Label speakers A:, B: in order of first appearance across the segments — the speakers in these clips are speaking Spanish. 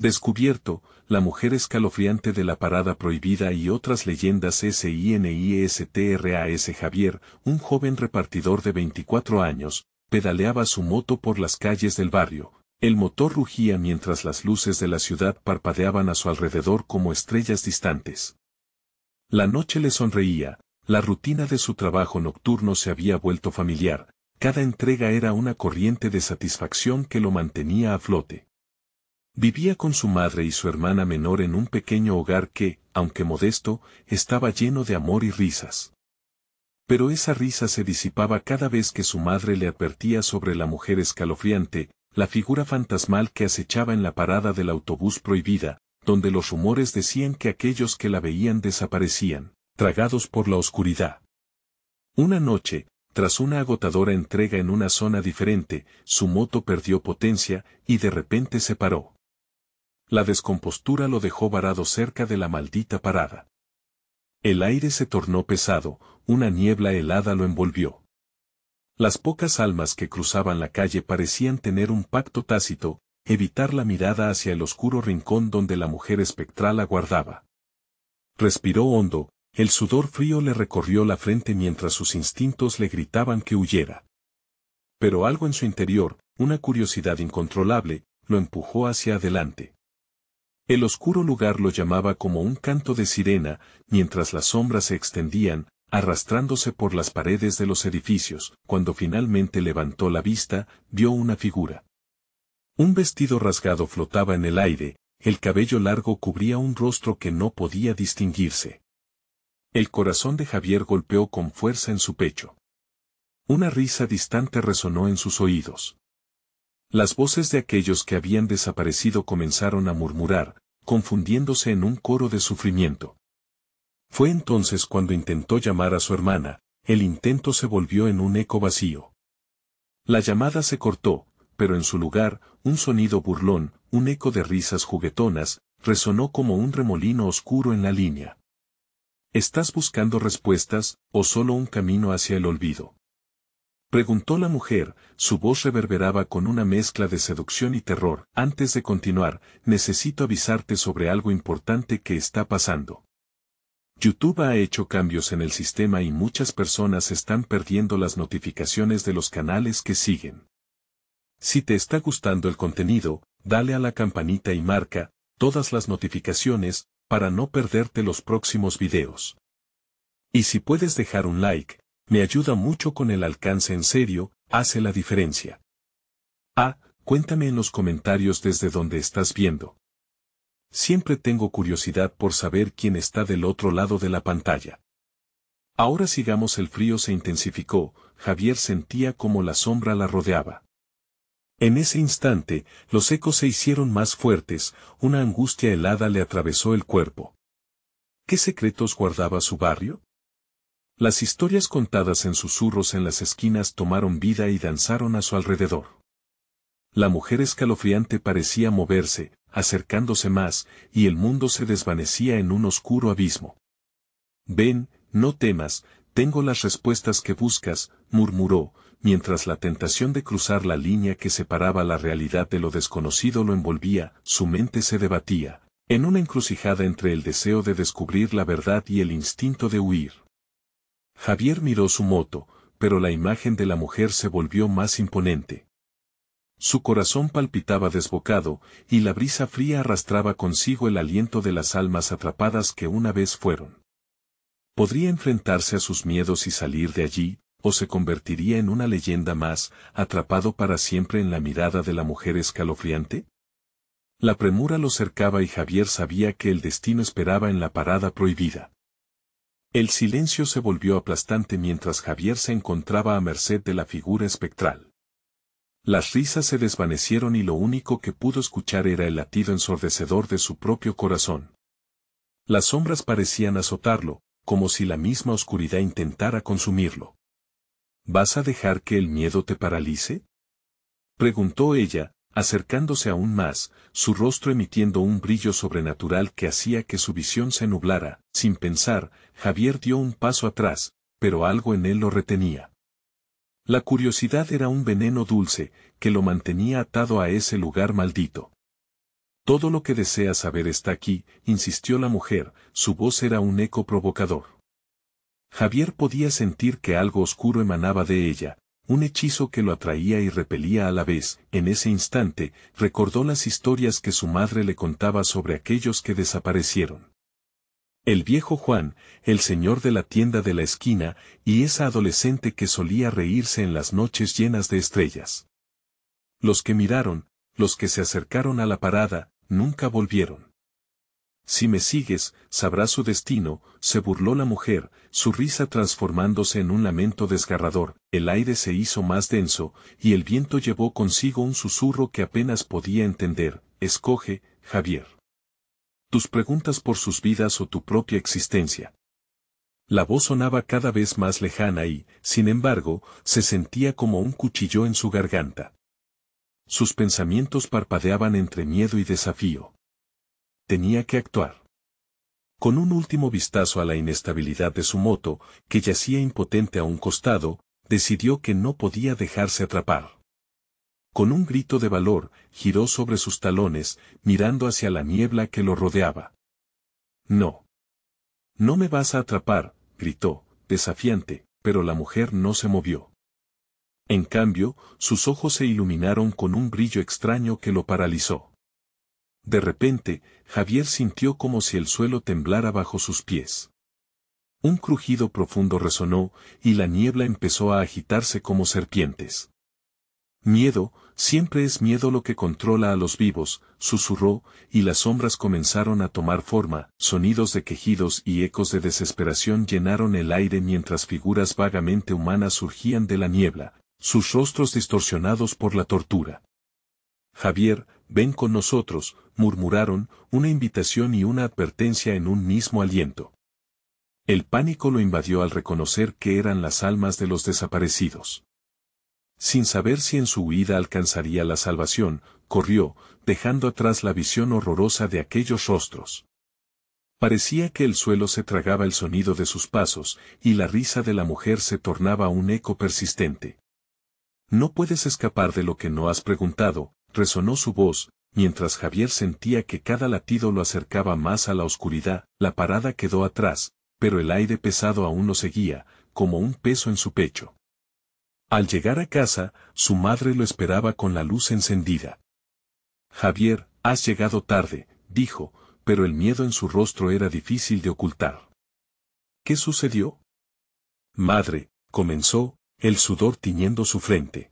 A: Descubierto, la mujer escalofriante de la parada prohibida y otras leyendas. SINIESTRAS. Javier, un joven repartidor de 24 años, pedaleaba su moto por las calles del barrio. El motor rugía mientras las luces de la ciudad parpadeaban a su alrededor como estrellas distantes. La noche le sonreía, la rutina de su trabajo nocturno se había vuelto familiar, cada entrega era una corriente de satisfacción que lo mantenía a flote. Vivía con su madre y su hermana menor en un pequeño hogar que, aunque modesto, estaba lleno de amor y risas. Pero esa risa se disipaba cada vez que su madre le advertía sobre la mujer escalofriante, la figura fantasmal que acechaba en la parada del autobús prohibida, donde los rumores decían que aquellos que la veían desaparecían, tragados por la oscuridad. Una noche, tras una agotadora entrega en una zona diferente, su moto perdió potencia y de repente se paró. La descompostura lo dejó varado cerca de la maldita parada. El aire se tornó pesado, una niebla helada lo envolvió. Las pocas almas que cruzaban la calle parecían tener un pacto tácito, evitar la mirada hacia el oscuro rincón donde la mujer espectral aguardaba. Respiró hondo, el sudor frío le recorrió la frente mientras sus instintos le gritaban que huyera. Pero algo en su interior, una curiosidad incontrolable, lo empujó hacia adelante. El oscuro lugar lo llamaba como un canto de sirena, mientras las sombras se extendían, arrastrándose por las paredes de los edificios. Cuando finalmente levantó la vista, vio una figura. Un vestido rasgado flotaba en el aire, el cabello largo cubría un rostro que no podía distinguirse. El corazón de Javier golpeó con fuerza en su pecho. Una risa distante resonó en sus oídos. Las voces de aquellos que habían desaparecido comenzaron a murmurar, confundiéndose en un coro de sufrimiento. Fue entonces cuando intentó llamar a su hermana, el intento se volvió en un eco vacío. La llamada se cortó, pero en su lugar, un sonido burlón, un eco de risas juguetonas, resonó como un remolino oscuro en la línea. ¿Estás buscando respuestas, o solo un camino hacia el olvido? Preguntó la mujer, su voz reverberaba con una mezcla de seducción y terror. Antes de continuar, necesito avisarte sobre algo importante que está pasando. YouTube ha hecho cambios en el sistema y muchas personas están perdiendo las notificaciones de los canales que siguen. Si te está gustando el contenido, dale a la campanita y marca todas las notificaciones para no perderte los próximos videos. Y si puedes dejar un like, me ayuda mucho con el alcance. En serio, hace la diferencia. Cuéntame en los comentarios desde donde estás viendo. Siempre tengo curiosidad por saber quién está del otro lado de la pantalla. Ahora sigamos. El frío se intensificó, Javier sentía como la sombra la rodeaba. En ese instante, los ecos se hicieron más fuertes, una angustia helada le atravesó el cuerpo. ¿Qué secretos guardaba su barrio? Las historias contadas en susurros en las esquinas tomaron vida y danzaron a su alrededor. La mujer escalofriante parecía moverse, acercándose más, y el mundo se desvanecía en un oscuro abismo. Ven, no temas, tengo las respuestas que buscas, murmuró, mientras la tentación de cruzar la línea que separaba la realidad de lo desconocido lo envolvía. Su mente se debatía, en una encrucijada entre el deseo de descubrir la verdad y el instinto de huir. Javier miró su moto, pero la imagen de la mujer se volvió más imponente. Su corazón palpitaba desbocado, y la brisa fría arrastraba consigo el aliento de las almas atrapadas que una vez fueron. ¿Podría enfrentarse a sus miedos y salir de allí, o se convertiría en una leyenda más, atrapado para siempre en la mirada de la mujer escalofriante? La premura lo cercaba y Javier sabía que el destino esperaba en la parada prohibida. El silencio se volvió aplastante mientras Javier se encontraba a merced de la figura espectral. Las risas se desvanecieron y lo único que pudo escuchar era el latido ensordecedor de su propio corazón. Las sombras parecían azotarlo, como si la misma oscuridad intentara consumirlo. ¿Vas a dejar que el miedo te paralice?, preguntó ella, acercándose aún más, su rostro emitiendo un brillo sobrenatural que hacía que su visión se nublara. Sin pensar, Javier dio un paso atrás, pero algo en él lo retenía. La curiosidad era un veneno dulce, que lo mantenía atado a ese lugar maldito. Todo lo que deseas saber está aquí, insistió la mujer, su voz era un eco provocador. Javier podía sentir que algo oscuro emanaba de ella, un hechizo que lo atraía y repelía a la vez. En ese instante, recordó las historias que su madre le contaba sobre aquellos que desaparecieron. El viejo Juan, el señor de la tienda de la esquina, y esa adolescente que solía reírse en las noches llenas de estrellas. Los que miraron, los que se acercaron a la parada, nunca volvieron. Si me sigues, sabrás su destino, se burló la mujer, su risa transformándose en un lamento desgarrador. El aire se hizo más denso, y el viento llevó consigo un susurro que apenas podía entender. Escoge, Javier. Tus preguntas por sus vidas o tu propia existencia. La voz sonaba cada vez más lejana y, sin embargo, se sentía como un cuchillo en su garganta. Sus pensamientos parpadeaban entre miedo y desafío. Tenía que actuar. Con un último vistazo a la inestabilidad de su moto, que yacía impotente a un costado, decidió que no podía dejarse atrapar. Con un grito de valor, giró sobre sus talones, mirando hacia la niebla que lo rodeaba. No. No me vas a atrapar, gritó, desafiante, pero la mujer no se movió. En cambio, sus ojos se iluminaron con un brillo extraño que lo paralizó. De repente, Javier sintió como si el suelo temblara bajo sus pies. Un crujido profundo resonó, y la niebla empezó a agitarse como serpientes. Miedo, siempre es miedo lo que controla a los vivos, susurró, y las sombras comenzaron a tomar forma. Sonidos de quejidos y ecos de desesperación llenaron el aire mientras figuras vagamente humanas surgían de la niebla, sus rostros distorsionados por la tortura. Javier, ven con nosotros, murmuraron, una invitación y una advertencia en un mismo aliento. El pánico lo invadió al reconocer que eran las almas de los desaparecidos. Sin saber si en su huida alcanzaría la salvación, corrió, dejando atrás la visión horrorosa de aquellos rostros. Parecía que el suelo se tragaba el sonido de sus pasos, y la risa de la mujer se tornaba un eco persistente. No puedes escapar de lo que no has preguntado, resonó su voz, mientras Javier sentía que cada latido lo acercaba más a la oscuridad. La parada quedó atrás, pero el aire pesado aún lo seguía, como un peso en su pecho. Al llegar a casa, su madre lo esperaba con la luz encendida. Javier, has llegado tarde, dijo, pero el miedo en su rostro era difícil de ocultar. ¿Qué sucedió? Madre, comenzó, el sudor tiñendo su frente.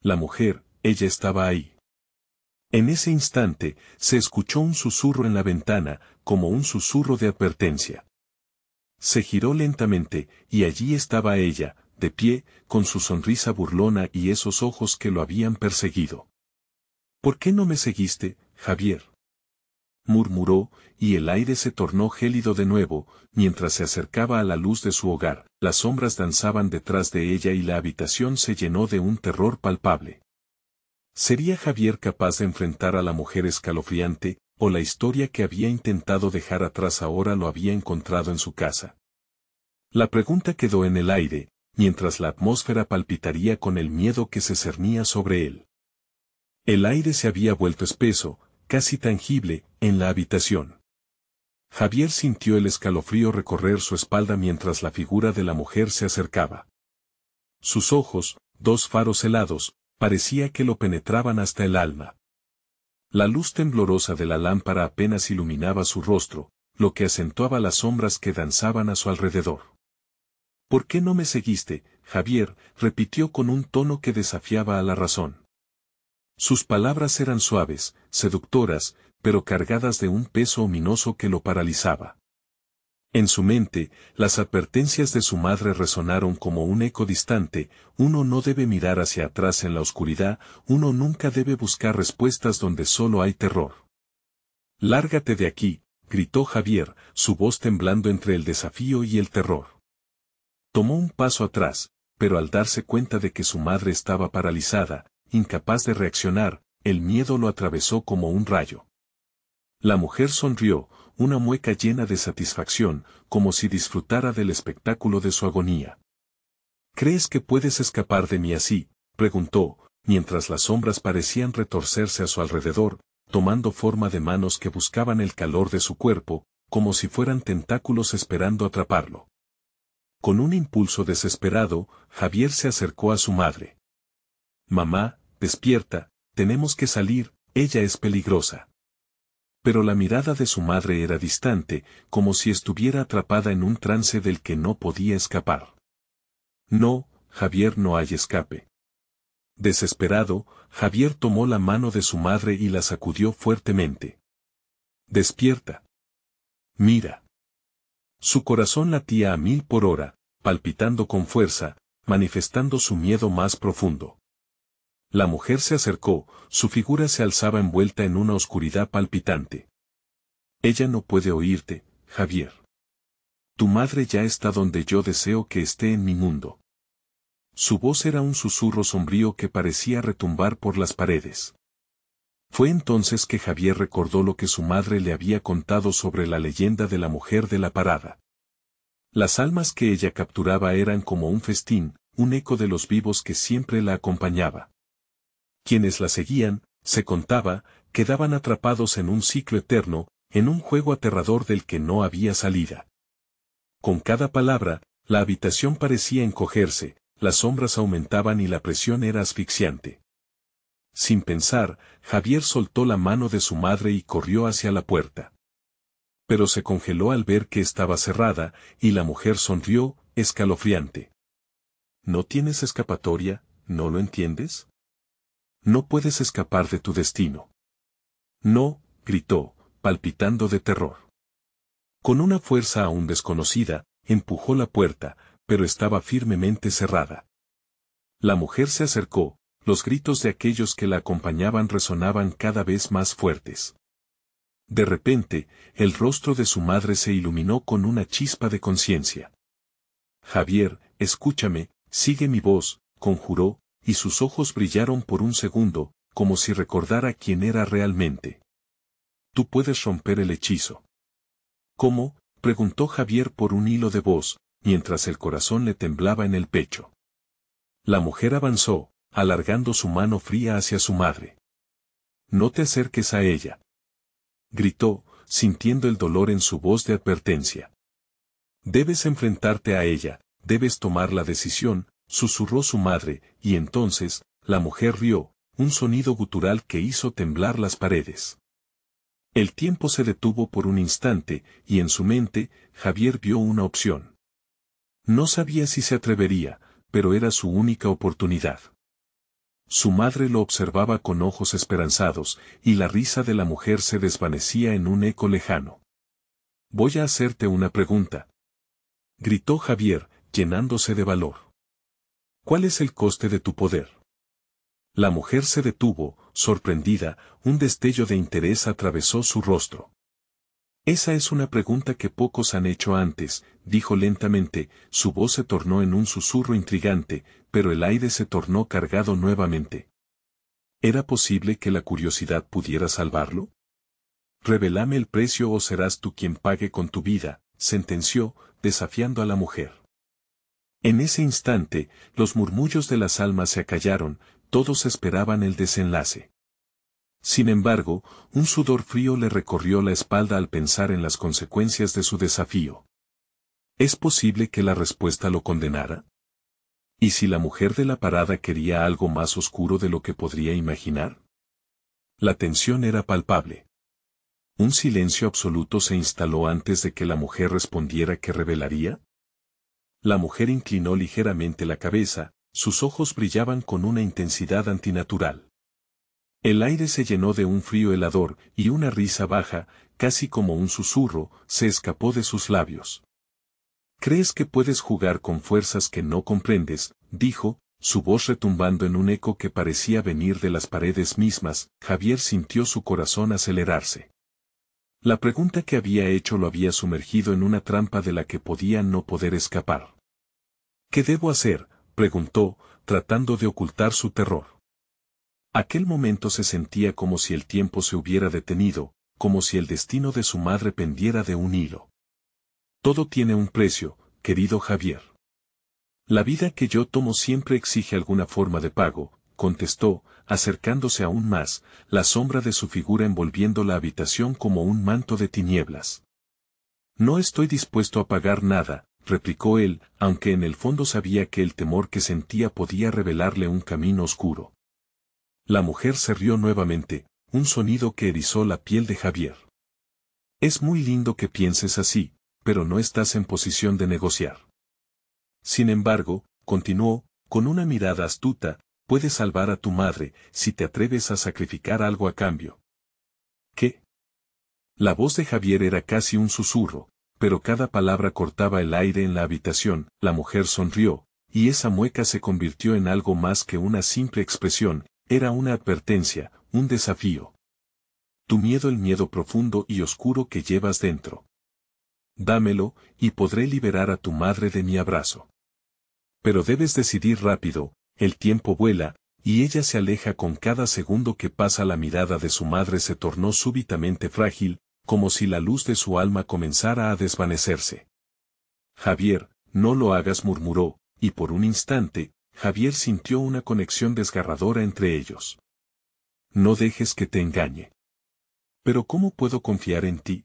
A: La mujer, ella estaba ahí. En ese instante, se escuchó un susurro en la ventana, como un susurro de advertencia. Se giró lentamente, y allí estaba ella, de pie, con su sonrisa burlona y esos ojos que lo habían perseguido. ¿Por qué no me seguiste, Javier? Murmuró, y el aire se tornó gélido de nuevo, mientras se acercaba a la luz de su hogar. Las sombras danzaban detrás de ella y la habitación se llenó de un terror palpable. ¿Sería Javier capaz de enfrentar a la mujer escalofriante, o la historia que había intentado dejar atrás ahora lo había encontrado en su casa? La pregunta quedó en el aire, mientras la atmósfera palpitaría con el miedo que se cernía sobre él. El aire se había vuelto espeso, casi tangible, en la habitación. Javier sintió el escalofrío recorrer su espalda mientras la figura de la mujer se acercaba. Sus ojos, dos faros helados, parecía que lo penetraban hasta el alma. La luz temblorosa de la lámpara apenas iluminaba su rostro, lo que acentuaba las sombras que danzaban a su alrededor. ¿Por qué no me seguiste, Javier?, repitió con un tono que desafiaba a la razón. Sus palabras eran suaves, seductoras, pero cargadas de un peso ominoso que lo paralizaba. En su mente, las advertencias de su madre resonaron como un eco distante: uno no debe mirar hacia atrás en la oscuridad, uno nunca debe buscar respuestas donde solo hay terror. «Lárgate de aquí», gritó Javier, su voz temblando entre el desafío y el terror. Tomó un paso atrás, pero al darse cuenta de que su madre estaba paralizada, incapaz de reaccionar, el miedo lo atravesó como un rayo. La mujer sonrió, una mueca llena de satisfacción, como si disfrutara del espectáculo de su agonía. «¿Crees que puedes escapar de mí así?», preguntó, mientras las sombras parecían retorcerse a su alrededor. tomando forma de manos que buscaban el calor de su cuerpo, como si fueran tentáculos esperando atraparlo. Con un impulso desesperado, Javier se acercó a su madre. «Mamá, despierta, tenemos que salir, ella es peligrosa». Pero la mirada de su madre era distante, como si estuviera atrapada en un trance del que no podía escapar. «No, Javier, no hay escape». Desesperado, Javier tomó la mano de su madre y la sacudió fuertemente. «Despierta. Mira». Su corazón latía a 1000 por hora, palpitando con fuerza, manifestando su miedo más profundo. La mujer se acercó, su figura se alzaba envuelta en una oscuridad palpitante. «Ella no puede oírte, Javier. Tu madre ya está donde yo deseo que esté en mi mundo». Su voz era un susurro sombrío que parecía retumbar por las paredes. Fue entonces que Javier recordó lo que su madre le había contado sobre la leyenda de la mujer de la parada. Las almas que ella capturaba eran como un festín, un eco de los vivos que siempre la acompañaba. Quienes la seguían, se contaba, quedaban atrapados en un ciclo eterno, en un juego aterrador del que no había salida. Con cada palabra, la habitación parecía encogerse, las sombras aumentaban y la presión era asfixiante. Sin pensar, Javier soltó la mano de su madre y corrió hacia la puerta. Pero se congeló al ver que estaba cerrada, y la mujer sonrió, escalofriante. «¿No tienes escapatoria, no lo entiendes? No puedes escapar de tu destino». «No», gritó, palpitando de terror. Con una fuerza aún desconocida, empujó la puerta, pero estaba firmemente cerrada. La mujer se acercó, los gritos de aquellos que la acompañaban resonaban cada vez más fuertes. De repente, el rostro de su madre se iluminó con una chispa de conciencia. «Javier, escúchame, sigue mi voz», conjuró, y sus ojos brillaron por un segundo, como si recordara quién era realmente. «Tú puedes romper el hechizo». «¿Cómo?», preguntó Javier por un hilo de voz, mientras el corazón le temblaba en el pecho. La mujer avanzó, alargando su mano fría hacia su madre. «No te acerques a ella», gritó, sintiendo el dolor en su voz de advertencia. «Debes enfrentarte a ella, debes tomar la decisión», susurró su madre, y entonces, la mujer rió, un sonido gutural que hizo temblar las paredes. El tiempo se detuvo por un instante, y en su mente, Javier vio una opción. No sabía si se atrevería, pero era su única oportunidad. Su madre lo observaba con ojos esperanzados, y la risa de la mujer se desvanecía en un eco lejano. «Voy a hacerte una pregunta», gritó Javier, llenándose de valor. «¿Cuál es el coste de tu poder?». La mujer se detuvo, sorprendida, un destello de interés atravesó su rostro. «Esa es una pregunta que pocos han hecho antes», dijo lentamente, su voz se tornó en un susurro intrigante, pero el aire se tornó cargado nuevamente. ¿Era posible que la curiosidad pudiera salvarlo? «Revélame el precio o serás tú quien pague con tu vida», sentenció, desafiando a la mujer. En ese instante, los murmullos de las almas se acallaron, todos esperaban el desenlace. Sin embargo, un sudor frío le recorrió la espalda al pensar en las consecuencias de su desafío. ¿Es posible que la respuesta lo condenara? ¿Y si la mujer de la parada quería algo más oscuro de lo que podría imaginar? La tensión era palpable. Un silencio absoluto se instaló antes de que la mujer respondiera qué revelaría. La mujer inclinó ligeramente la cabeza, sus ojos brillaban con una intensidad antinatural. El aire se llenó de un frío helador, y una risa baja, casi como un susurro, se escapó de sus labios. «¿Crees que puedes jugar con fuerzas que no comprendes?», dijo, su voz retumbando en un eco que parecía venir de las paredes mismas. Javier sintió su corazón acelerarse. La pregunta que había hecho lo había sumergido en una trampa de la que podía no poder escapar. «¿Qué debo hacer?», preguntó, tratando de ocultar su terror. Aquel momento se sentía como si el tiempo se hubiera detenido, como si el destino de su madre pendiera de un hilo. «Todo tiene un precio, querido Javier. La vida que yo tomo siempre exige alguna forma de pago», contestó, acercándose aún más, la sombra de su figura envolviendo la habitación como un manto de tinieblas. No estoy dispuesto a pagar nada, replicó él, aunque en el fondo sabía que el temor que sentía podía revelarle un camino oscuro. La mujer se rió nuevamente, un sonido que erizó la piel de Javier. Es muy lindo que pienses así, pero no estás en posición de negociar. Sin embargo, continuó, con una mirada astuta, puedes salvar a tu madre, si te atreves a sacrificar algo a cambio. ¿Qué? La voz de Javier era casi un susurro, pero cada palabra cortaba el aire en la habitación. La mujer sonrió, y esa mueca se convirtió en algo más que una simple expresión, era una advertencia, un desafío. Tu miedo, el miedo profundo y oscuro que llevas dentro. Dámelo, y podré liberar a tu madre de mi abrazo. Pero debes decidir rápido, el tiempo vuela, y ella se aleja con cada segundo que pasa. La mirada de su madre se tornó súbitamente frágil, como si la luz de su alma comenzara a desvanecerse. Javier, no lo hagas, murmuró, y por un instante, Javier sintió una conexión desgarradora entre ellos. No dejes que te engañe. ¿Pero cómo puedo confiar en ti?,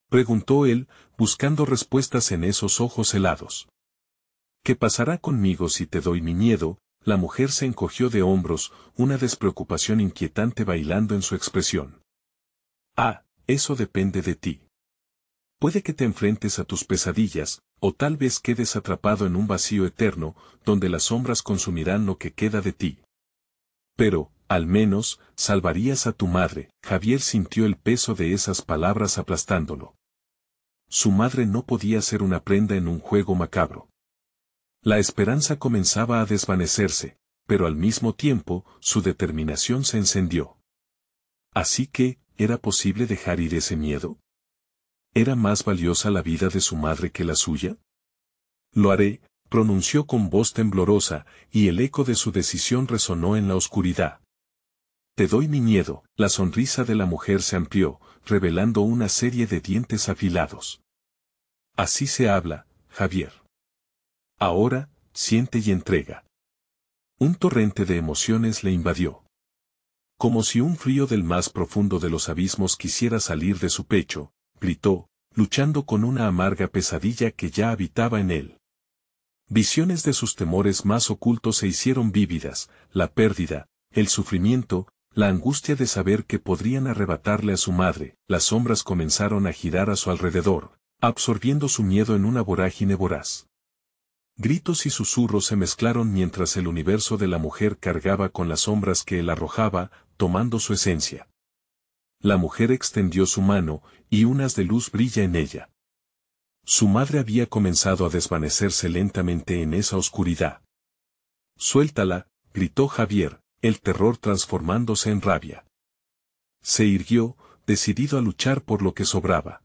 A: preguntó él, buscando respuestas en esos ojos helados. ¿Qué pasará conmigo si te doy mi miedo? La mujer se encogió de hombros, una despreocupación inquietante bailando en su expresión. Ah, eso depende de ti. Puede que te enfrentes a tus pesadillas, o tal vez quedes atrapado en un vacío eterno, donde las sombras consumirán lo que queda de ti. Pero, al menos, salvarías a tu madre. Javier sintió el peso de esas palabras aplastándolo. Su madre no podía ser una prenda en un juego macabro. La esperanza comenzaba a desvanecerse, pero al mismo tiempo, su determinación se encendió. Así que, ¿era posible dejar ir ese miedo? ¿Era más valiosa la vida de su madre que la suya? Lo haré, pronunció con voz temblorosa, y el eco de su decisión resonó en la oscuridad. Te doy mi miedo. La sonrisa de la mujer se amplió, revelando una serie de dientes afilados. Así se habla, Javier. Ahora, siente y entrega. Un torrente de emociones le invadió. Como si un frío del más profundo de los abismos quisiera salir de su pecho, gritó, luchando con una amarga pesadilla que ya habitaba en él. Visiones de sus temores más ocultos se hicieron vívidas, la pérdida, el sufrimiento, la angustia de saber que podrían arrebatarle a su madre. Las sombras comenzaron a girar a su alrededor, absorbiendo su miedo en una vorágine voraz. Gritos y susurros se mezclaron mientras el universo de la mujer cargaba con las sombras que él arrojaba, tomando su esencia. La mujer extendió su mano, y un haz de luz brilla en ella. Su madre había comenzado a desvanecerse lentamente en esa oscuridad. Suéltala, gritó Javier, el terror transformándose en rabia. Se irguió, decidido a luchar por lo que sobraba.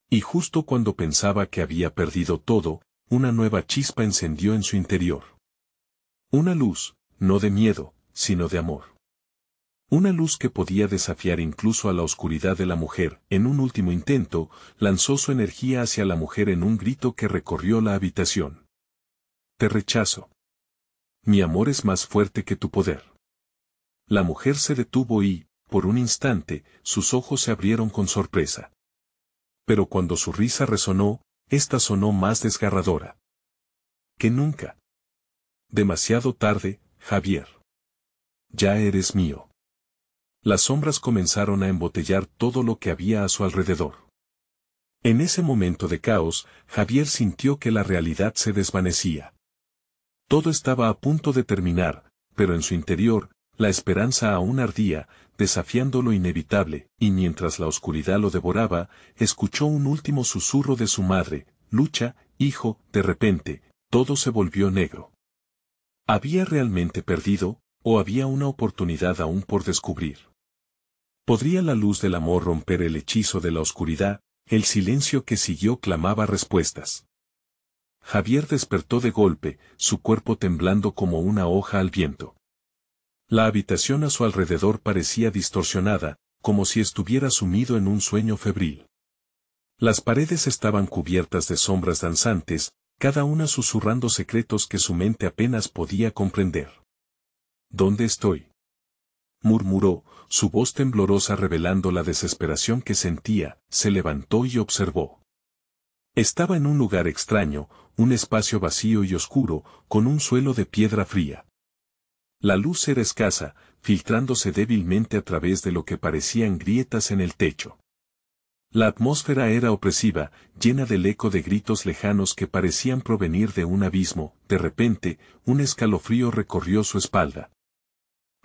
A: Y justo cuando pensaba que había perdido todo, una nueva chispa encendió en su interior. Una luz, no de miedo, sino de amor. Una luz que podía desafiar incluso a la oscuridad de la mujer. En un último intento, lanzó su energía hacia la mujer en un grito que recorrió la habitación. Te rechazo. Mi amor es más fuerte que tu poder. La mujer se detuvo y, por un instante, sus ojos se abrieron con sorpresa. Pero cuando su risa resonó, esta sonó más desgarradora que nunca. Demasiado tarde, Javier. Ya eres mío. Las sombras comenzaron a embotellar todo lo que había a su alrededor. En ese momento de caos, Javier sintió que la realidad se desvanecía. Todo estaba a punto de terminar, pero en su interior, la esperanza aún ardía, desafiando lo inevitable, y mientras la oscuridad lo devoraba, escuchó un último susurro de su madre, lucha, hijo. De repente, todo se volvió negro. ¿Había realmente perdido, o había una oportunidad aún por descubrir? ¿Podría la luz del amor romper el hechizo de la oscuridad? El silencio que siguió clamaba respuestas. Javier despertó de golpe, su cuerpo temblando como una hoja al viento. La habitación a su alrededor parecía distorsionada, como si estuviera sumido en un sueño febril. Las paredes estaban cubiertas de sombras danzantes, cada una susurrando secretos que su mente apenas podía comprender. ¿Dónde estoy?, murmuró, su voz temblorosa revelando la desesperación que sentía. Se levantó y observó. Estaba en un lugar extraño, un espacio vacío y oscuro, con un suelo de piedra fría. La luz era escasa, filtrándose débilmente a través de lo que parecían grietas en el techo. La atmósfera era opresiva, llena del eco de gritos lejanos que parecían provenir de un abismo. De repente, un escalofrío recorrió su espalda.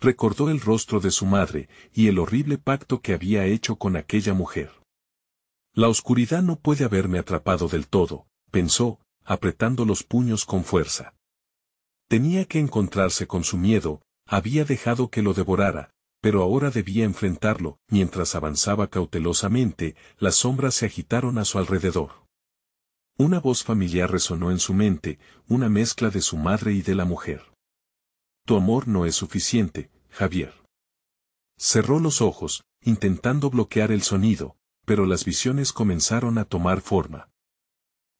A: Recordó el rostro de su madre, y el horrible pacto que había hecho con aquella mujer. La oscuridad no puede haberme atrapado del todo, pensó, apretando los puños con fuerza. Tenía que encontrarse con su miedo, había dejado que lo devorara, pero ahora debía enfrentarlo. Mientras avanzaba cautelosamente, las sombras se agitaron a su alrededor. Una voz familiar resonó en su mente, una mezcla de su madre y de la mujer. Tu amor no es suficiente, Javier. Cerró los ojos, intentando bloquear el sonido, pero las visiones comenzaron a tomar forma.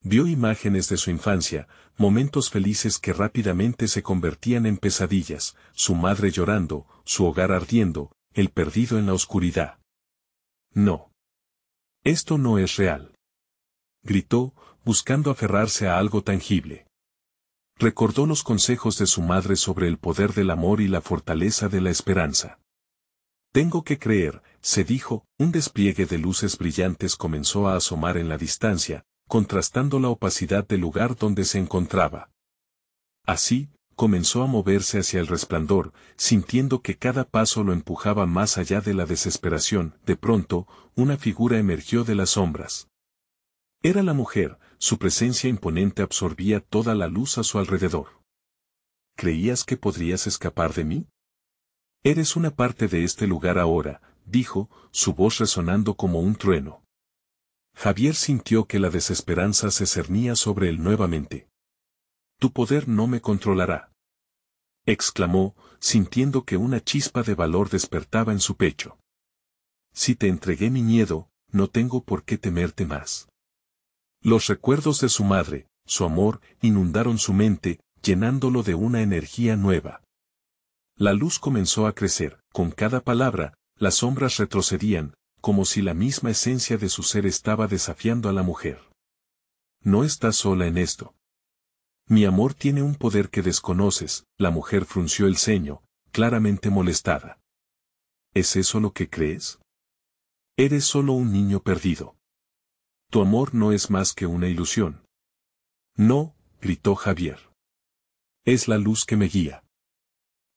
A: Vio imágenes de su infancia, momentos felices que rápidamente se convertían en pesadillas, su madre llorando, su hogar ardiendo, él perdido en la oscuridad. No. Esto no es real. Gritó, buscando aferrarse a algo tangible. Recordó los consejos de su madre sobre el poder del amor y la fortaleza de la esperanza. Tengo que creer, se dijo. Un despliegue de luces brillantes comenzó a asomar en la distancia, contrastando la opacidad del lugar donde se encontraba. Así, comenzó a moverse hacia el resplandor, sintiendo que cada paso lo empujaba más allá de la desesperación. De pronto, una figura emergió de las sombras. Era la mujer, su presencia imponente absorbía toda la luz a su alrededor. ¿Creías que podrías escapar de mí? Eres una parte de este lugar ahora, dijo, su voz resonando como un trueno. Javier sintió que la desesperanza se cernía sobre él nuevamente. Tu poder no me controlará, exclamó, sintiendo que una chispa de valor despertaba en su pecho. Si te entregué mi miedo, no tengo por qué temerte más. Los recuerdos de su madre, su amor, inundaron su mente, llenándolo de una energía nueva. La luz comenzó a crecer, con cada palabra, las sombras retrocedían, como si la misma esencia de su ser estaba desafiando a la mujer. No estás sola en esto. Mi amor tiene un poder que desconoces. La mujer frunció el ceño, claramente molestada. ¿Es eso lo que crees? Eres solo un niño perdido. Tu amor no es más que una ilusión. No, gritó Javier. Es la luz que me guía.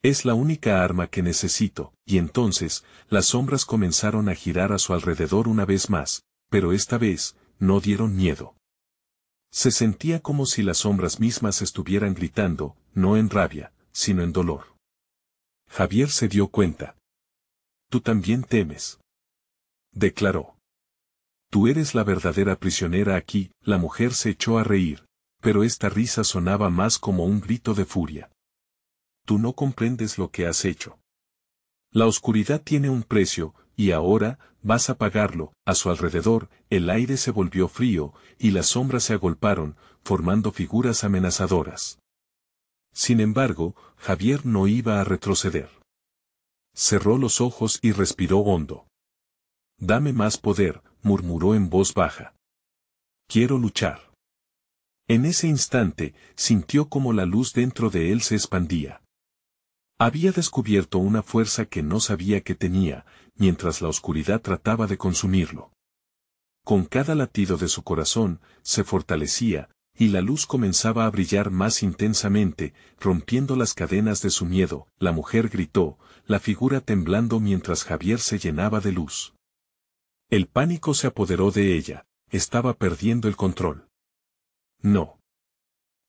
A: Es la única arma que necesito. Y entonces, las sombras comenzaron a girar a su alrededor una vez más, pero esta vez, no dieron miedo. Se sentía como si las sombras mismas estuvieran gritando, no en rabia, sino en dolor. Javier se dio cuenta. Tú también temes, declaró. Tú eres la verdadera prisionera aquí. La mujer se echó a reír, pero esta risa sonaba más como un grito de furia. Tú no comprendes lo que has hecho. La oscuridad tiene un precio, y ahora, vas a pagarlo. A su alrededor, el aire se volvió frío, y las sombras se agolparon, formando figuras amenazadoras. Sin embargo, Javier no iba a retroceder. Cerró los ojos y respiró hondo. Dame más poder, murmuró en voz baja. Quiero luchar. En ese instante, sintió como la luz dentro de él se expandía. Había descubierto una fuerza que no sabía que tenía, mientras la oscuridad trataba de consumirlo. Con cada latido de su corazón, se fortalecía, y la luz comenzaba a brillar más intensamente, rompiendo las cadenas de su miedo. La mujer gritó, la figura temblando mientras Javier se llenaba de luz. El pánico se apoderó de ella, estaba perdiendo el control. No.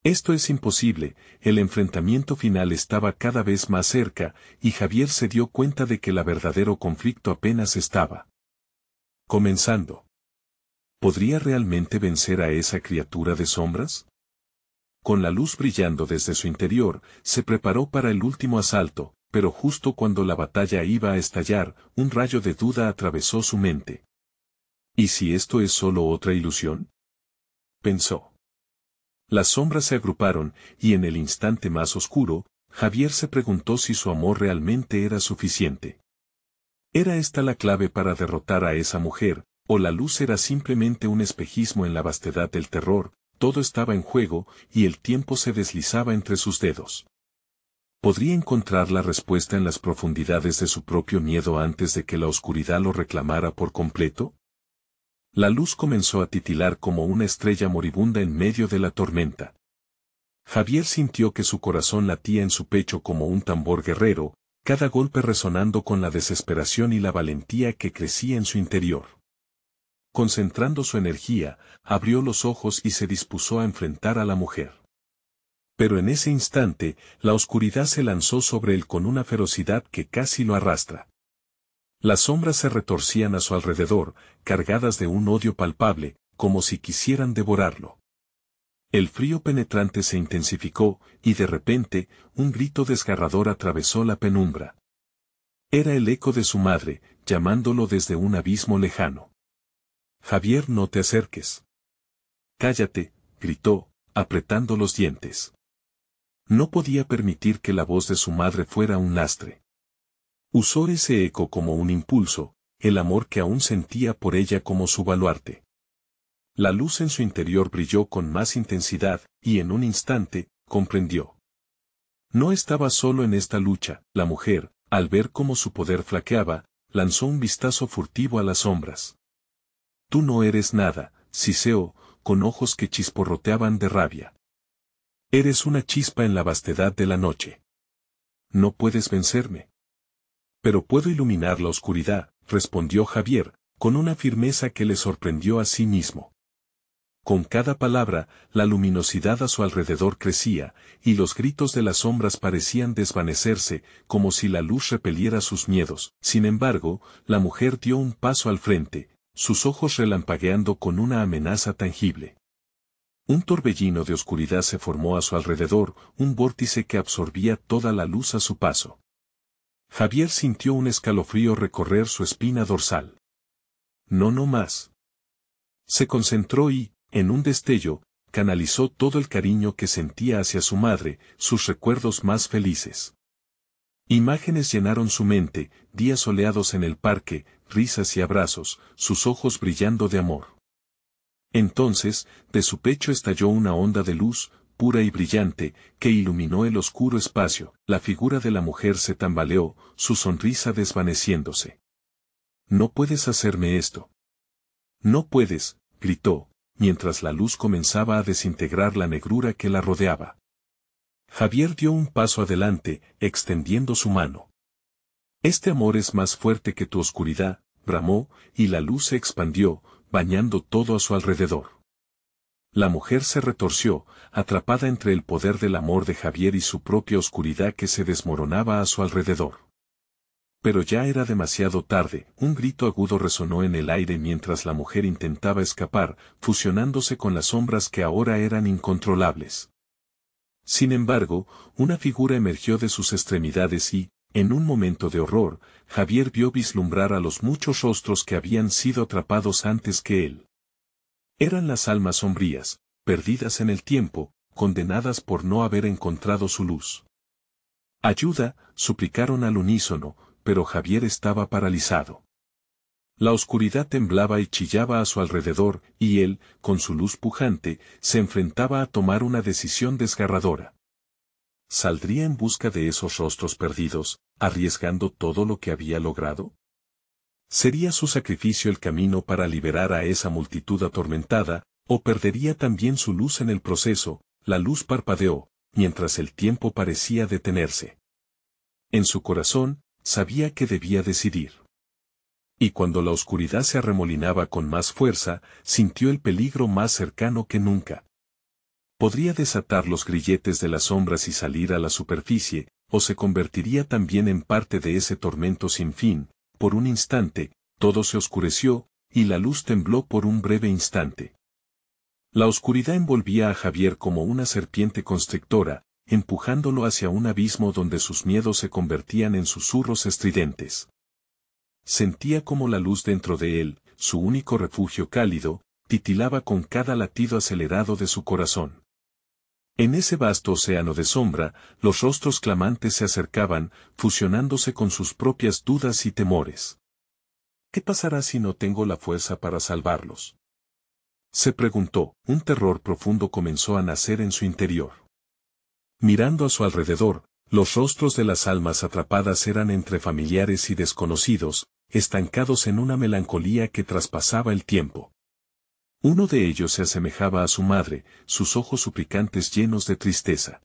A: Esto es imposible. El enfrentamiento final estaba cada vez más cerca, y Javier se dio cuenta de que el verdadero conflicto apenas estaba comenzando. ¿Podría realmente vencer a esa criatura de sombras? Con la luz brillando desde su interior, se preparó para el último asalto, pero justo cuando la batalla iba a estallar, un rayo de duda atravesó su mente. ¿Y si esto es solo otra ilusión?, pensó. Las sombras se agruparon, y en el instante más oscuro, Javier se preguntó si su amor realmente era suficiente. ¿Era esta la clave para derrotar a esa mujer, o la luz era simplemente un espejismo en la vastedad del terror? Todo estaba en juego, y el tiempo se deslizaba entre sus dedos. ¿Podría encontrar la respuesta en las profundidades de su propio miedo antes de que la oscuridad lo reclamara por completo? La luz comenzó a titilar como una estrella moribunda en medio de la tormenta. Javier sintió que su corazón latía en su pecho como un tambor guerrero, cada golpe resonando con la desesperación y la valentía que crecía en su interior. Concentrando su energía, abrió los ojos y se dispuso a enfrentar a la mujer. Pero en ese instante, la oscuridad se lanzó sobre él con una ferocidad que casi lo arrastra. Las sombras se retorcían a su alrededor, cargadas de un odio palpable, como si quisieran devorarlo. El frío penetrante se intensificó, y de repente, un grito desgarrador atravesó la penumbra. Era el eco de su madre, llamándolo desde un abismo lejano. Javier, no te acerques. Cállate, gritó, apretando los dientes. No podía permitir que la voz de su madre fuera un lastre. Usó ese eco como un impulso, el amor que aún sentía por ella como su baluarte. La luz en su interior brilló con más intensidad, y en un instante, comprendió. No estaba solo en esta lucha. La mujer, al ver cómo su poder flaqueaba, lanzó un vistazo furtivo a las sombras. Tú no eres nada, siseó, con ojos que chisporroteaban de rabia. Eres una chispa en la vastedad de la noche. No puedes vencerme. Pero puedo iluminar la oscuridad, respondió Javier, con una firmeza que le sorprendió a sí mismo. Con cada palabra, la luminosidad a su alrededor crecía, y los gritos de las sombras parecían desvanecerse, como si la luz repeliera sus miedos. Sin embargo, la mujer dio un paso al frente, sus ojos relampagueando con una amenaza tangible. Un torbellino de oscuridad se formó a su alrededor, un vórtice que absorbía toda la luz a su paso. Javier sintió un escalofrío recorrer su espina dorsal. No más. Se concentró y, en un destello, canalizó todo el cariño que sentía hacia su madre, sus recuerdos más felices. Imágenes llenaron su mente, días soleados en el parque, risas y abrazos, sus ojos brillando de amor. Entonces, de su pecho estalló una onda de luz, pura y brillante, que iluminó el oscuro espacio. La figura de la mujer se tambaleó, su sonrisa desvaneciéndose. No puedes hacerme esto. No puedes, gritó, mientras la luz comenzaba a desintegrar la negrura que la rodeaba. Javier dio un paso adelante, extendiendo su mano. Este amor es más fuerte que tu oscuridad, bramó, y la luz se expandió, bañando todo a su alrededor. La mujer se retorció, atrapada entre el poder del amor de Javier y su propia oscuridad que se desmoronaba a su alrededor. Pero ya era demasiado tarde, un grito agudo resonó en el aire mientras la mujer intentaba escapar, fusionándose con las sombras que ahora eran incontrolables. Sin embargo, una figura emergió de sus extremidades y, en un momento de horror, Javier vio vislumbrar a los muchos rostros que habían sido atrapados antes que él. Eran las almas sombrías, perdidas en el tiempo, condenadas por no haber encontrado su luz. Ayuda, suplicaron al unísono, pero Javier estaba paralizado. La oscuridad temblaba y chillaba a su alrededor, y él, con su luz pujante, se enfrentaba a tomar una decisión desgarradora. ¿Saldría en busca de esos rostros perdidos, arriesgando todo lo que había logrado? ¿Sería su sacrificio el camino para liberar a esa multitud atormentada, o perdería también su luz en el proceso? La luz parpadeó, mientras el tiempo parecía detenerse. En su corazón, sabía que debía decidir. Y cuando la oscuridad se arremolinaba con más fuerza, sintió el peligro más cercano que nunca. Podría desatar los grilletes de las sombras y salir a la superficie, o se convertiría también en parte de ese tormento sin fin. Por un instante, todo se oscureció, y la luz tembló por un breve instante. La oscuridad envolvía a Javier como una serpiente constrictora, empujándolo hacia un abismo donde sus miedos se convertían en susurros estridentes. Sentía como la luz dentro de él, su único refugio cálido, titilaba con cada latido acelerado de su corazón. En ese vasto océano de sombra, los rostros clamantes se acercaban, fusionándose con sus propias dudas y temores. ¿Qué pasará si no tengo la fuerza para salvarlos? Se preguntó, un terror profundo comenzó a nacer en su interior. Mirando a su alrededor, los rostros de las almas atrapadas eran entre familiares y desconocidos, estancados en una melancolía que traspasaba el tiempo. Uno de ellos se asemejaba a su madre, sus ojos suplicantes llenos de tristeza.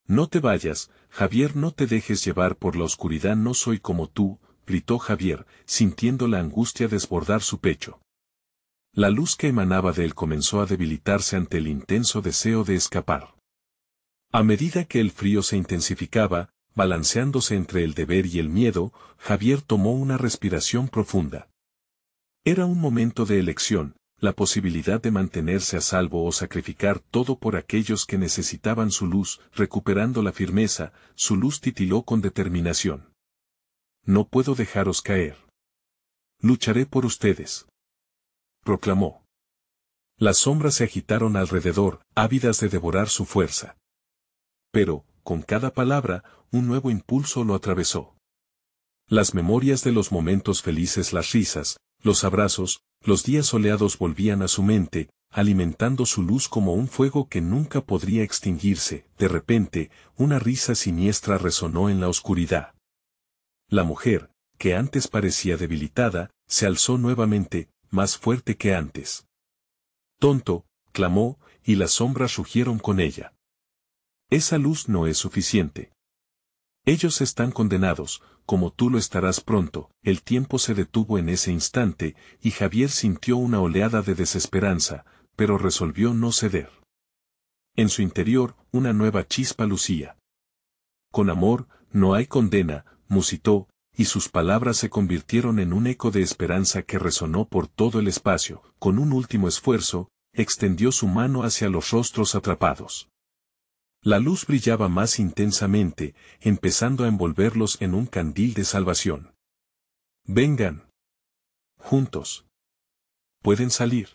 A: No te vayas, Javier, no te dejes llevar por la oscuridad, no soy como tú, gritó Javier, sintiendo la angustia desbordar su pecho. La luz que emanaba de él comenzó a debilitarse ante el intenso deseo de escapar. A medida que el frío se intensificaba, balanceándose entre el deber y el miedo, Javier tomó una respiración profunda. Era un momento de elección, la posibilidad de mantenerse a salvo o sacrificar todo por aquellos que necesitaban su luz. Recuperando la firmeza, su luz titiló con determinación. No puedo dejaros caer. Lucharé por ustedes, proclamó. Las sombras se agitaron alrededor, ávidas de devorar su fuerza. Pero, con cada palabra, un nuevo impulso lo atravesó. Las memorias de los momentos felices, las risas, los abrazos, los días soleados volvían a su mente, alimentando su luz como un fuego que nunca podría extinguirse. De repente, una risa siniestra resonó en la oscuridad. La mujer, que antes parecía debilitada, se alzó nuevamente, más fuerte que antes. Tonto, clamó, y las sombras rugieron con ella. Esa luz no es suficiente. Ellos están condenados, como tú lo estarás pronto. El tiempo se detuvo en ese instante, y Javier sintió una oleada de desesperanza, pero resolvió no ceder. En su interior, una nueva chispa lucía. Con amor, no hay condena, musitó, y sus palabras se convirtieron en un eco de esperanza que resonó por todo el espacio. Con un último esfuerzo, extendió su mano hacia los rostros atrapados. La luz brillaba más intensamente, empezando a envolverlos en un candil de salvación. Vengan. Juntos. Pueden salir.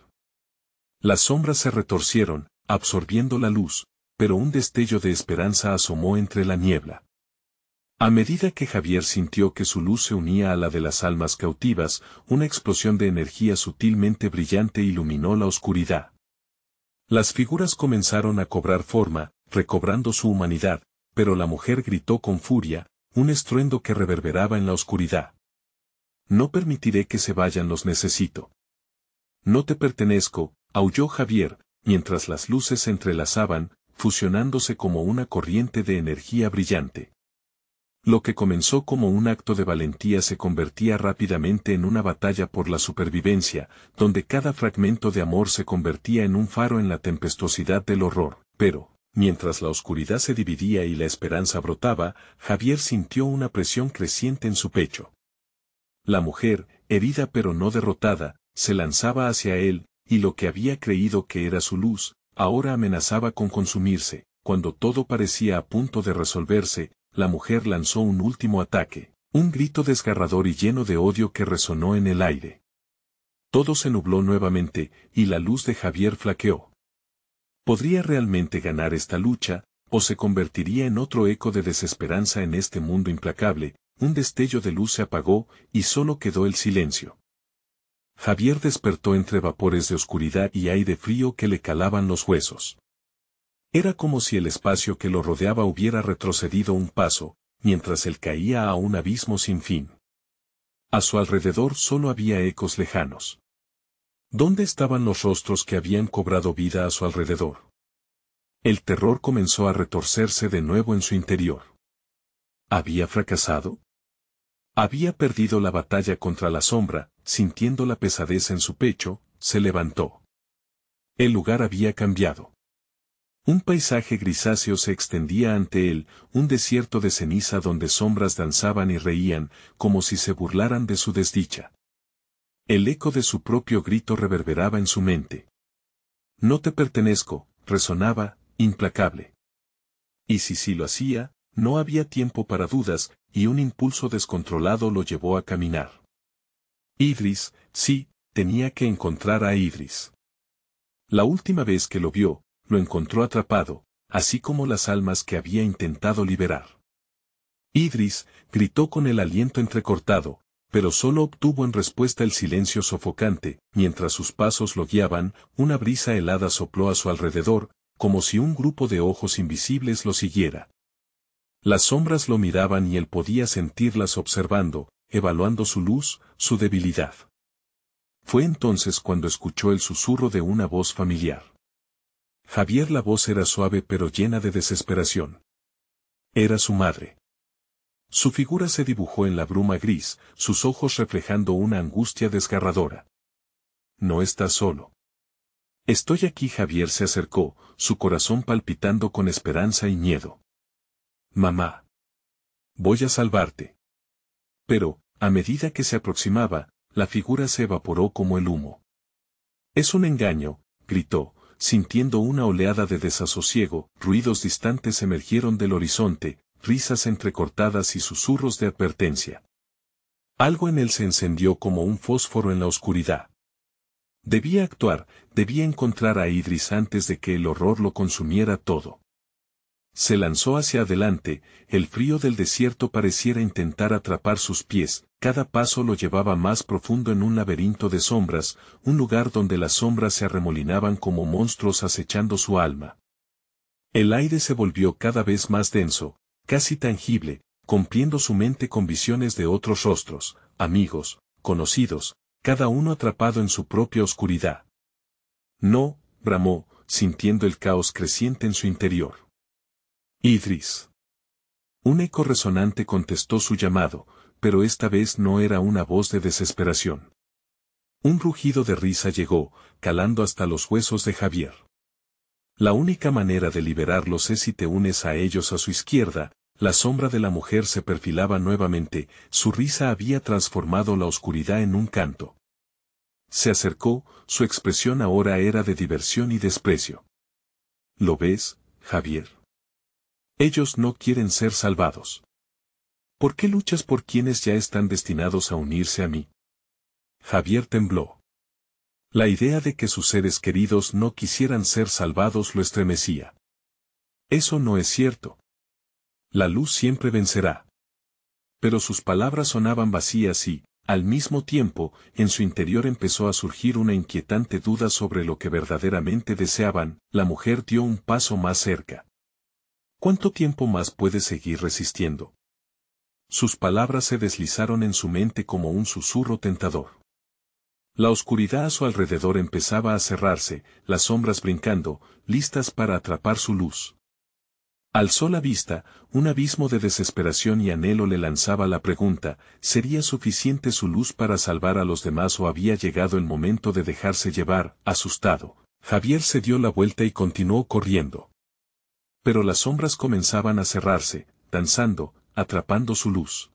A: Las sombras se retorcieron, absorbiendo la luz, pero un destello de esperanza asomó entre la niebla. A medida que Javier sintió que su luz se unía a la de las almas cautivas, una explosión de energía sutilmente brillante iluminó la oscuridad. Las figuras comenzaron a cobrar forma, recobrando su humanidad, pero la mujer gritó con furia, un estruendo que reverberaba en la oscuridad. No permitiré que se vayan, los necesito. No te pertenezco, aulló Javier, mientras las luces se entrelazaban, fusionándose como una corriente de energía brillante. Lo que comenzó como un acto de valentía se convertía rápidamente en una batalla por la supervivencia, donde cada fragmento de amor se convertía en un faro en la tempestuosidad del horror. Pero, mientras la oscuridad se dividía y la esperanza brotaba, Javier sintió una presión creciente en su pecho. La mujer, herida pero no derrotada, se lanzaba hacia él, y lo que había creído que era su luz, ahora amenazaba con consumirse. Cuando todo parecía a punto de resolverse, la mujer lanzó un último ataque, un grito desgarrador y lleno de odio que resonó en el aire. Todo se nubló nuevamente, y la luz de Javier flaqueó. ¿Podría realmente ganar esta lucha, o se convertiría en otro eco de desesperanza en este mundo implacable? Un destello de luz se apagó, y solo quedó el silencio. Javier despertó entre vapores de oscuridad y aire frío que le calaban los huesos. Era como si el espacio que lo rodeaba hubiera retrocedido un paso, mientras él caía a un abismo sin fin. A su alrededor solo había ecos lejanos. ¿Dónde estaban los rostros que habían cobrado vida a su alrededor? El terror comenzó a retorcerse de nuevo en su interior. ¿Había fracasado? Había perdido la batalla contra la sombra. Sintiendo la pesadez en su pecho, se levantó. El lugar había cambiado. Un paisaje grisáceo se extendía ante él, un desierto de ceniza donde sombras danzaban y reían, como si se burlaran de su desdicha. El eco de su propio grito reverberaba en su mente. No te pertenezco, resonaba, implacable. Y si sí lo hacía, no había tiempo para dudas, y un impulso descontrolado lo llevó a caminar. Idris, sí, tenía que encontrar a Idris. La última vez que lo vio, lo encontró atrapado, así como las almas que había intentado liberar. Idris gritó con el aliento entrecortado, pero solo obtuvo en respuesta el silencio sofocante. Mientras sus pasos lo guiaban, una brisa helada sopló a su alrededor, como si un grupo de ojos invisibles lo siguiera. Las sombras lo miraban y él podía sentirlas observando, evaluando su luz, su debilidad. Fue entonces cuando escuchó el susurro de una voz familiar. Javier, la voz era suave pero llena de desesperación. Era su madre. Su figura se dibujó en la bruma gris, sus ojos reflejando una angustia desgarradora. No estás solo. Estoy aquí. Javier se acercó, su corazón palpitando con esperanza y miedo. Mamá. Voy a salvarte. Pero, a medida que se aproximaba, la figura se evaporó como el humo. Es un engaño, gritó, sintiendo una oleada de desasosiego. Ruidos distantes emergieron del horizonte, risas entrecortadas y susurros de advertencia. Algo en él se encendió como un fósforo en la oscuridad. Debía actuar, debía encontrar a Idris antes de que el horror lo consumiera todo. Se lanzó hacia adelante, el frío del desierto pareciera intentar atrapar sus pies, cada paso lo llevaba más profundo en un laberinto de sombras, un lugar donde las sombras se arremolinaban como monstruos acechando su alma. El aire se volvió cada vez más denso, casi tangible, cumpliendo su mente con visiones de otros rostros, amigos, conocidos, cada uno atrapado en su propia oscuridad. No, bramó, sintiendo el caos creciente en su interior. Idris. Un eco resonante contestó su llamado, pero esta vez no era una voz de desesperación. Un rugido de risa llegó, calando hasta los huesos de Javier. La única manera de liberarlos es si te unes a ellos. A su izquierda, la sombra de la mujer se perfilaba nuevamente, su risa había transformado la oscuridad en un canto. Se acercó, su expresión ahora era de diversión y desprecio. ¿Lo ves, Javier? Ellos no quieren ser salvados. ¿Por qué luchas por quienes ya están destinados a unirse a mí? Javier tembló. La idea de que sus seres queridos no quisieran ser salvados lo estremecía. Eso no es cierto. La luz siempre vencerá. Pero sus palabras sonaban vacías y, al mismo tiempo, en su interior empezó a surgir una inquietante duda sobre lo que verdaderamente deseaban. La mujer dio un paso más cerca. ¿Cuánto tiempo más puede seguir resistiendo? Sus palabras se deslizaron en su mente como un susurro tentador. La oscuridad a su alrededor empezaba a cerrarse, las sombras brincando, listas para atrapar su luz. Alzó la vista, un abismo de desesperación y anhelo le lanzaba la pregunta: ¿sería suficiente su luz para salvar a los demás o había llegado el momento de dejarse llevar? Asustado, Javier se dio la vuelta y continuó corriendo. Pero las sombras comenzaban a cerrarse, danzando, atrapando su luz.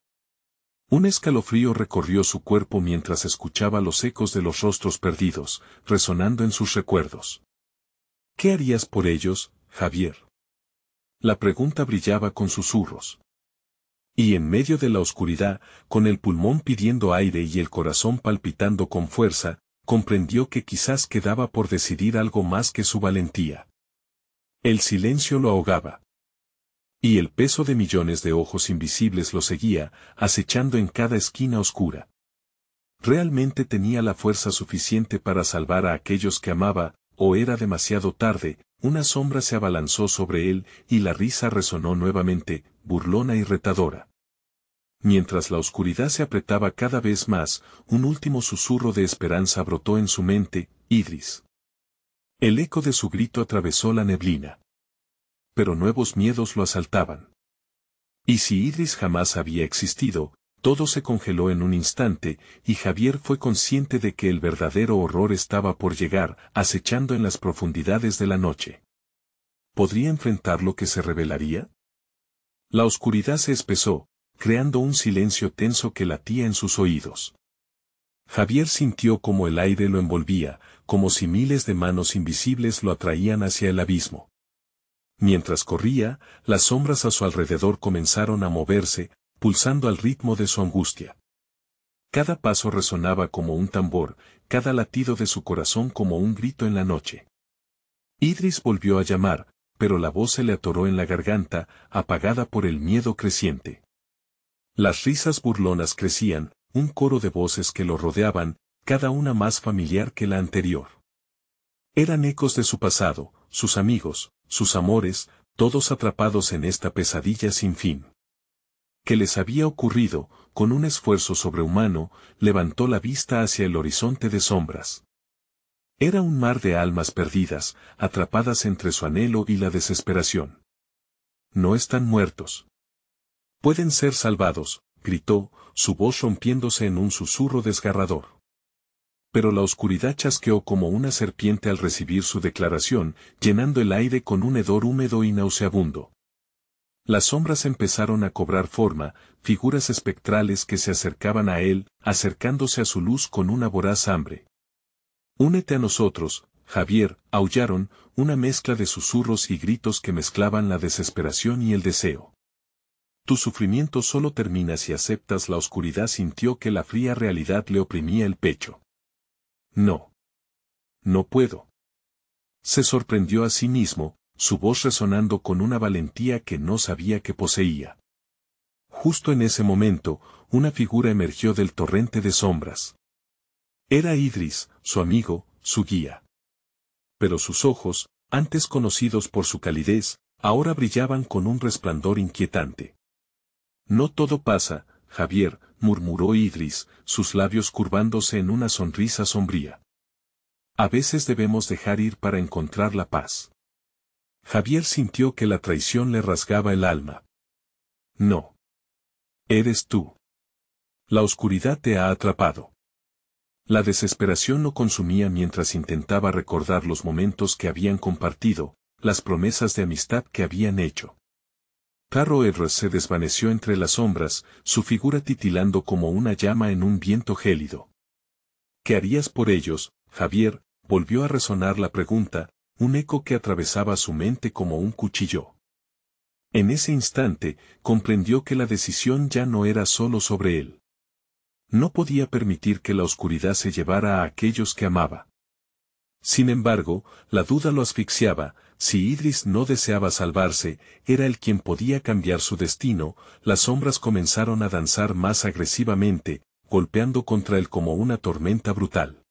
A: Un escalofrío recorrió su cuerpo mientras escuchaba los ecos de los rostros perdidos, resonando en sus recuerdos. ¿Qué harías por ellos, Javier? La pregunta brillaba con susurros. Y en medio de la oscuridad, con el pulmón pidiendo aire y el corazón palpitando con fuerza, comprendió que quizás quedaba por decidir algo más que su valentía. El silencio lo ahogaba. Y el peso de millones de ojos invisibles lo seguía, acechando en cada esquina oscura. ¿Realmente tenía la fuerza suficiente para salvar a aquellos que amaba, o era demasiado tarde? Una sombra se abalanzó sobre él, y la risa resonó nuevamente, burlona y retadora. Mientras la oscuridad se apretaba cada vez más, un último susurro de esperanza brotó en su mente: Idris. El eco de su grito atravesó la neblina. Pero nuevos miedos lo asaltaban. ¿Y si Idris jamás había existido? Todo se congeló en un instante, y Javier fue consciente de que el verdadero horror estaba por llegar, acechando en las profundidades de la noche. ¿Podría enfrentar lo que se revelaría? La oscuridad se espesó, creando un silencio tenso que latía en sus oídos. Javier sintió como el aire lo envolvía, como si miles de manos invisibles lo atraían hacia el abismo. Mientras corría, las sombras a su alrededor comenzaron a moverse, pulsando al ritmo de su angustia. Cada paso resonaba como un tambor, cada latido de su corazón como un grito en la noche. Idris volvió a llamar, pero la voz se le atoró en la garganta, apagada por el miedo creciente. Las risas burlonas crecían, un coro de voces que lo rodeaban, cada una más familiar que la anterior. Eran ecos de su pasado, sus amigos, sus amores, todos atrapados en esta pesadilla sin fin. ¿Qué les había ocurrido? Con un esfuerzo sobrehumano, levantó la vista hacia el horizonte de sombras. Era un mar de almas perdidas, atrapadas entre su anhelo y la desesperación. No están muertos. Pueden ser salvados, gritó, su voz rompiéndose en un susurro desgarrador. Pero la oscuridad chasqueó como una serpiente al recibir su declaración, llenando el aire con un hedor húmedo y nauseabundo. Las sombras empezaron a cobrar forma, figuras espectrales que se acercaban a él, acercándose a su luz con una voraz hambre. «Únete a nosotros, Javier», aullaron, una mezcla de susurros y gritos que mezclaban la desesperación y el deseo. «Tu sufrimiento solo termina si aceptas la oscuridad», sintió que la fría realidad le oprimía el pecho. «No. No puedo». Se sorprendió a sí mismo, su voz resonando con una valentía que no sabía que poseía. Justo en ese momento, una figura emergió del torrente de sombras. Era Idris, su amigo, su guía. Pero sus ojos, antes conocidos por su calidez, ahora brillaban con un resplandor inquietante. «No todo pasa, Javier», murmuró Idris, sus labios curvándose en una sonrisa sombría. «A veces debemos dejar ir para encontrar la paz». Javier sintió que la traición le rasgaba el alma. «No. Eres tú. La oscuridad te ha atrapado». La desesperación lo consumía mientras intentaba recordar los momentos que habían compartido, las promesas de amistad que habían hecho. Carro R se desvaneció entre las sombras, su figura titilando como una llama en un viento gélido. «¿Qué harías por ellos, Javier?», volvió a resonar la pregunta, un eco que atravesaba su mente como un cuchillo. En ese instante, comprendió que la decisión ya no era solo sobre él. No podía permitir que la oscuridad se llevara a aquellos que amaba. Sin embargo, la duda lo asfixiaba, si Idris no deseaba salvarse, era él quien podía cambiar su destino. Las sombras comenzaron a danzar más agresivamente, golpeando contra él como una tormenta brutal.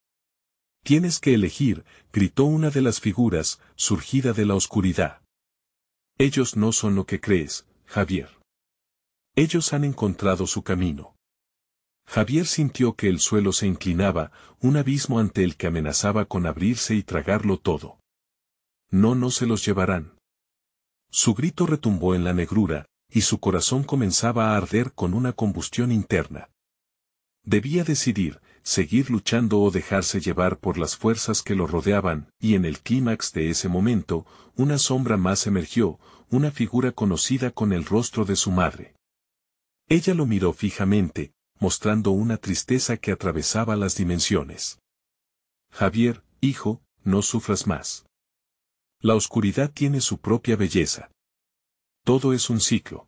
A: «Tienes que elegir», gritó una de las figuras, surgida de la oscuridad. «Ellos no son lo que crees, Javier. Ellos han encontrado su camino». Javier sintió que el suelo se inclinaba, un abismo ante el que amenazaba con abrirse y tragarlo todo. «No se los llevarán». Su grito retumbó en la negrura, y su corazón comenzaba a arder con una combustión interna. Debía decidir, seguir luchando o dejarse llevar por las fuerzas que lo rodeaban, y en el clímax de ese momento, una sombra más emergió, una figura conocida con el rostro de su madre. Ella lo miró fijamente, mostrando una tristeza que atravesaba las dimensiones. «Javier, hijo, no sufras más. La oscuridad tiene su propia belleza. Todo es un ciclo».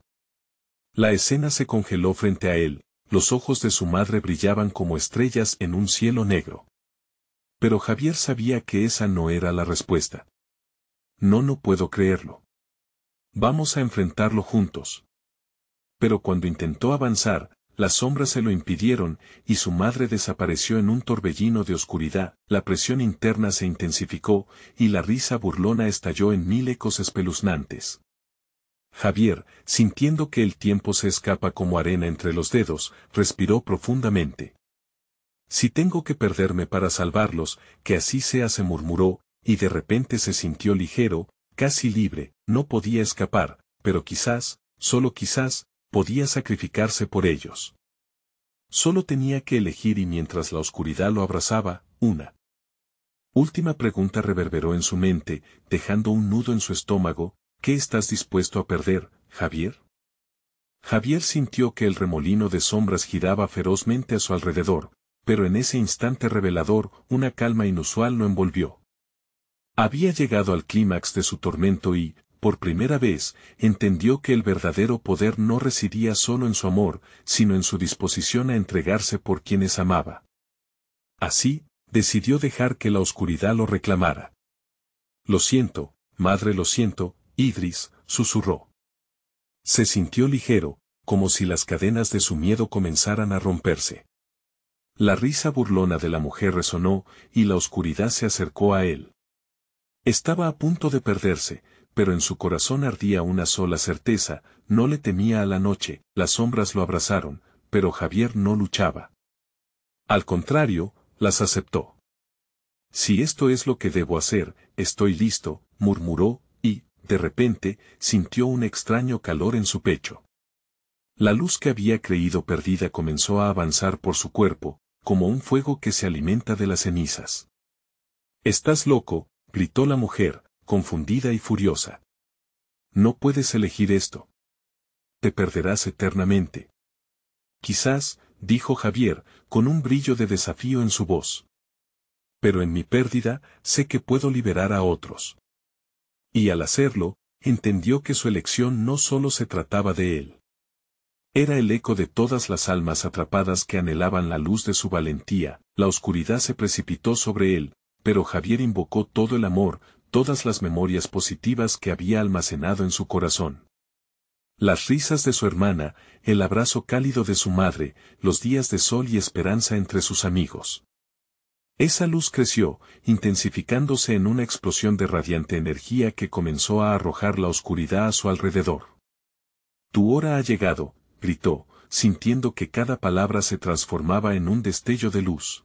A: La escena se congeló frente a él. Los ojos de su madre brillaban como estrellas en un cielo negro. Pero Javier sabía que esa no era la respuesta. No puedo creerlo. Vamos a enfrentarlo juntos». Pero cuando intentó avanzar, las sombras se lo impidieron, y su madre desapareció en un torbellino de oscuridad. La presión interna se intensificó, y la risa burlona estalló en mil ecos espeluznantes. Javier, sintiendo que el tiempo se escapa como arena entre los dedos, respiró profundamente. «Si tengo que perderme para salvarlos, que así sea», se murmuró, y de repente se sintió ligero, casi libre. No podía escapar, pero quizás, solo quizás, podía sacrificarse por ellos. Solo tenía que elegir, y mientras la oscuridad lo abrazaba, una última pregunta reverberó en su mente, dejando un nudo en su estómago. «¿Qué estás dispuesto a perder, Javier?». Javier sintió que el remolino de sombras giraba ferozmente a su alrededor, pero en ese instante revelador, una calma inusual lo envolvió. Había llegado al clímax de su tormento y, por primera vez, entendió que el verdadero poder no residía solo en su amor, sino en su disposición a entregarse por quienes amaba. Así, decidió dejar que la oscuridad lo reclamara. «Lo siento, madre, lo siento», Idris, susurró. Se sintió ligero, como si las cadenas de su miedo comenzaran a romperse. La risa burlona de la mujer resonó, y la oscuridad se acercó a él. Estaba a punto de perderse, pero en su corazón ardía una sola certeza, no le temía a la noche, las sombras lo abrazaron, pero Javier no luchaba. Al contrario, las aceptó. Si esto es lo que debo hacer, estoy listo, murmuró, y, de repente, sintió un extraño calor en su pecho. La luz que había creído perdida comenzó a avanzar por su cuerpo, como un fuego que se alimenta de las cenizas. «Estás loco», gritó la mujer, confundida y furiosa. «No puedes elegir esto. Te perderás eternamente». «Quizás», dijo Javier, con un brillo de desafío en su voz. «Pero en mi pérdida, sé que puedo liberar a otros». Y al hacerlo, entendió que su elección no solo se trataba de él. Era el eco de todas las almas atrapadas que anhelaban la luz de su valentía. La oscuridad se precipitó sobre él, pero Javier invocó todo el amor, todas las memorias positivas que había almacenado en su corazón. Las risas de su hermana, el abrazo cálido de su madre, los días de sol y esperanza entre sus amigos. Esa luz creció, intensificándose en una explosión de radiante energía que comenzó a arrojar la oscuridad a su alrededor. «Tu hora ha llegado», gritó, sintiendo que cada palabra se transformaba en un destello de luz.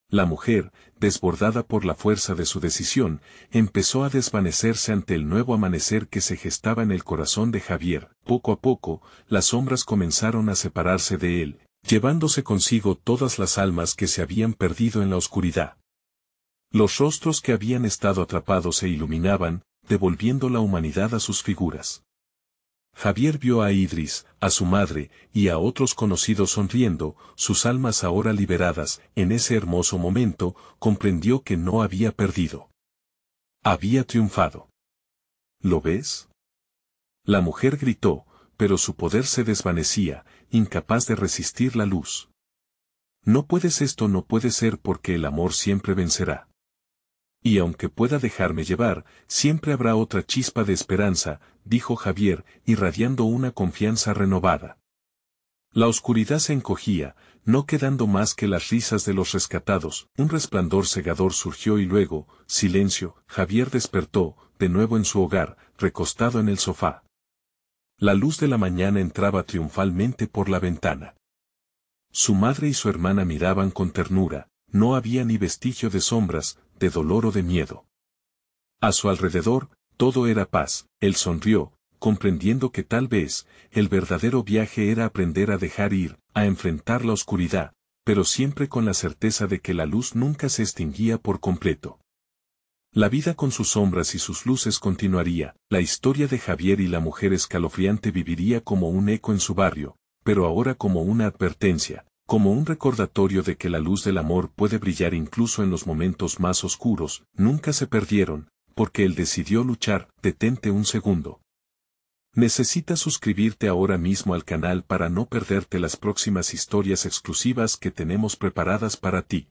A: La mujer, desbordada por la fuerza de su decisión, empezó a desvanecerse ante el nuevo amanecer que se gestaba en el corazón de Javier. Poco a poco, las sombras comenzaron a separarse de él, llevándose consigo todas las almas que se habían perdido en la oscuridad. Los rostros que habían estado atrapados se iluminaban, devolviendo la humanidad a sus figuras. Javier vio a Idris, a su madre, y a otros conocidos sonriendo, sus almas ahora liberadas. En ese hermoso momento, comprendió que no había perdido. Había triunfado. ¿Lo ves? La mujer gritó, pero su poder se desvanecía, incapaz de resistir la luz. No puedes, esto no puede ser, porque el amor siempre vencerá. Y aunque pueda dejarme llevar, siempre habrá otra chispa de esperanza, dijo Javier, irradiando una confianza renovada. La oscuridad se encogía, no quedando más que las risas de los rescatados. Un resplandor cegador surgió y luego, silencio. Javier despertó, de nuevo en su hogar, recostado en el sofá. La luz de la mañana entraba triunfalmente por la ventana. Su madre y su hermana miraban con ternura, no había ni vestigio de sombras, de dolor o de miedo. A su alrededor, todo era paz. Él sonrió, comprendiendo que tal vez, el verdadero viaje era aprender a dejar ir, a enfrentar la oscuridad, pero siempre con la certeza de que la luz nunca se extinguía por completo. La vida con sus sombras y sus luces continuaría. La historia de Javier y la mujer escalofriante viviría como un eco en su barrio, pero ahora como una advertencia, como un recordatorio de que la luz del amor puede brillar incluso en los momentos más oscuros. Nunca se perdieron, porque él decidió luchar. Detente un segundo. Necesitas suscribirte ahora mismo al canal para no perderte las próximas historias exclusivas que tenemos preparadas para ti.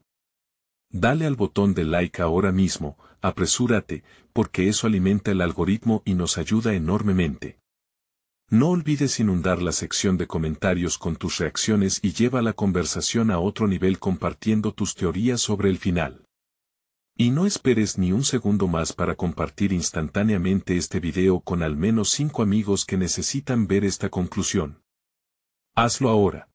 A: Dale al botón de like ahora mismo, apresúrate, porque eso alimenta el algoritmo y nos ayuda enormemente. No olvides inundar la sección de comentarios con tus reacciones y lleva la conversación a otro nivel compartiendo tus teorías sobre el final. Y no esperes ni un segundo más para compartir instantáneamente este video con al menos 5 amigos que necesitan ver esta conclusión. Hazlo ahora.